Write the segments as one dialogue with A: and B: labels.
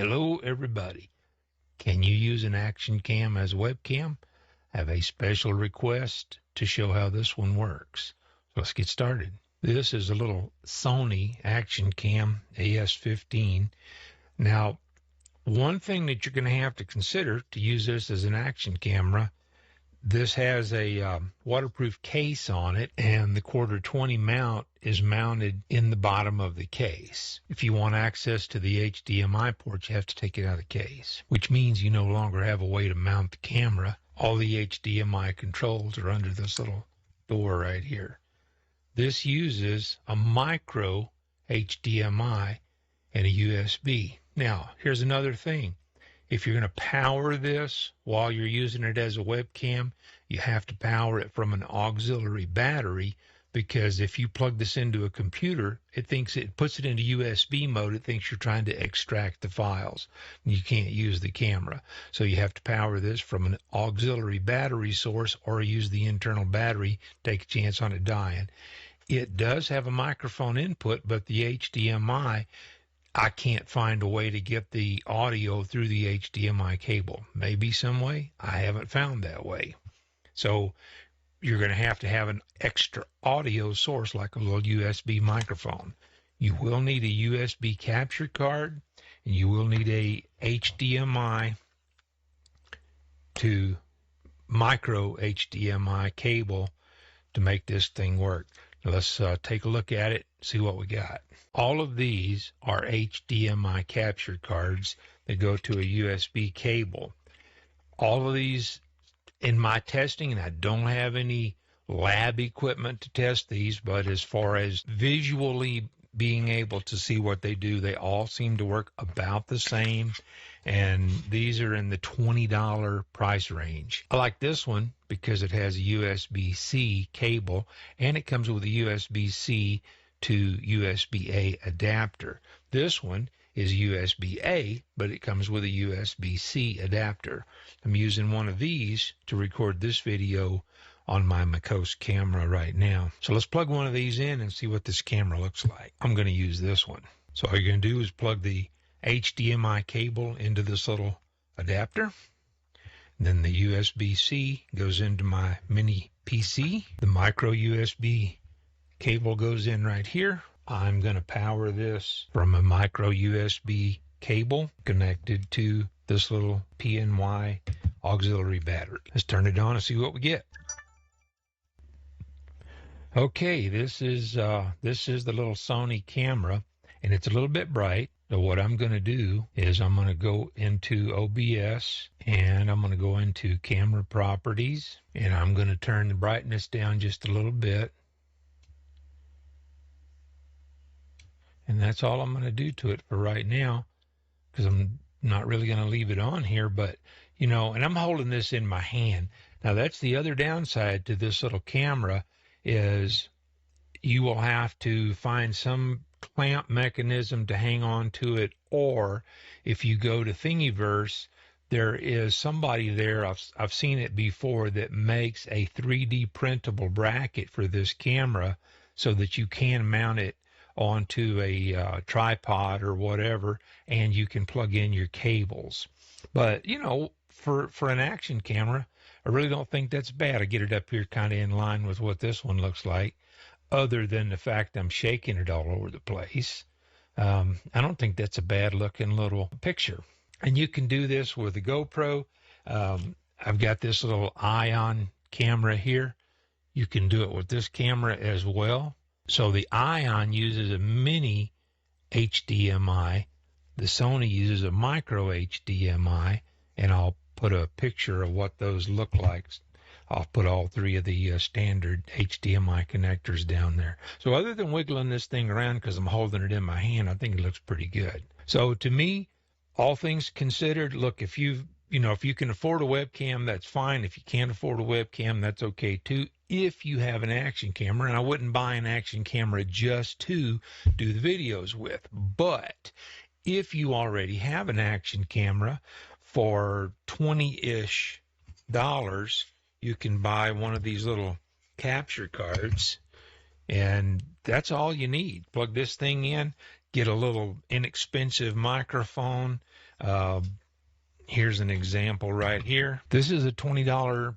A: Hello everybody. Can you use an action cam as a webcam? I have a special request to show how this one works. So let's get started. This is a little Sony action cam AS15. Now, one thing that you're going to have to consider to use this as an action camera, this has a waterproof case on it, and the 1/4-20 mount is mounted in the bottom of the case. If you want access to the HDMI port, you have to take it out of the case, which means you no longer have a way to mount the camera. All the HDMI controls are under this little door right here. This uses a micro HDMI and a USB. Now, here's another thing. If you're going to power this while you're using it as a webcam, you have to power it from an auxiliary battery, because if you plug this into a computer, it puts it into USB mode. It thinks you're trying to extract the files. You can't use the camera. So you have to power this from an auxiliary battery source or use the internal battery, take a chance on it dying. It does have a microphone input, but the HDMI, I can't find a way to get the audio through the HDMI cable. Maybe some way. I haven't found that way. So you're going to have an extra audio source like a little USB microphone. You will need a USB capture card, and you will need a HDMI to micro HDMI cable to make this thing work. Now let's take a look at it, see what we got. All of these are HDMI capture cards that go to a USB cable. All of these, in my testing, and I don't have any lab equipment to test these, but as far as visually being able to see what they do, they all seem to work about the same, and these are in the $20 price range. I like this one because it has a USB-C cable, and it comes with a USB-C to USB-A adapter. This one is USB-A, but it comes with a USB-C adapter. I'm using one of these to record this video on my Makos camera right now. So let's plug one of these in and see what this camera looks like. I'm going to use this one. So all you're going to do is plug the HDMI cable into this little adapter. And then the USB-C goes into my mini PC. The micro USB cable goes in right here. I'm going to power this from a micro USB cable connected to this little PNY auxiliary battery. Let's turn it on and see what we get. Okay, this is the little Sony camera, and it's a little bit bright. So what I'm going to do is I'm going to go into OBS, and I'm going to go into camera properties, and I'm going to turn the brightness down just a little bit. And that's all I'm going to do to it for right now, because I'm not really going to leave it on here. But, you know, and I'm holding this in my hand. Now, that's the other downside to this little camera, is you will have to find some clamp mechanism to hang on to it, or if you go to Thingiverse, there is somebody there, I've seen it before, that makes a 3D printable bracket for this camera so that you can mount it onto a tripod or whatever, and you can plug in your cables. But, you know, for an action camera, I really don't think that's bad. I get it up here kind of in line with what this one looks like, other than the fact I'm shaking it all over the place. I don't think that's a bad looking little picture. And you can do this with a GoPro. I've got this little Ion camera here. You can do it with this camera as well. So the Ion uses a mini HDMI. The Sony uses a micro HDMI, and I'll put a picture of what those look like. I'll put all three of the standard HDMI connectors down there. So other than wiggling this thing around because I'm holding it in my hand, I think it looks pretty good. So to me, all things considered, look, if you can afford a webcam, that's fine. If you can't afford a webcam, that's okay too. If you have an action camera, and I wouldn't buy an action camera just to do the videos with, but if you already have an action camera, for $20-ish, you can buy one of these little capture cards, and that's all you need. Plug this thing in. get a little inexpensive microphone. Here's an example right here. This is a $20,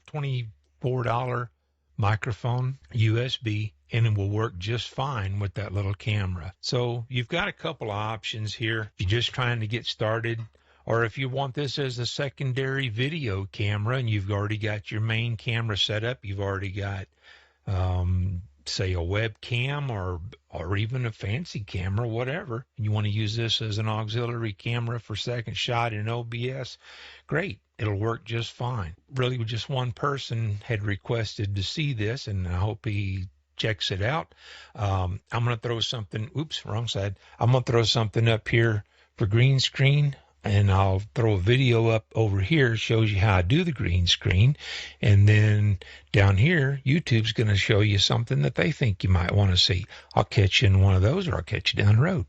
A: $24 microphone, USB, and it will work just fine with that little camera. So you've got a couple of options here. If you're just trying to get started, or if you want this as a secondary video camera and you've already got your main camera set up, you've already got say a webcam or even a fancy camera, whatever, and you want to use this as an auxiliary camera for second shot in OBS, great. It'll work just fine. Really, just one person had requested to see this, and I hope he checks it out. I'm going to throw something, oops, wrong side. I'm going to throw something up here for green screen, and I'll throw a video up over here, shows you how I do the green screen. And then down here, YouTube's going to show you something that they think you might want to see. I'll catch you in one of those, or I'll catch you down the road.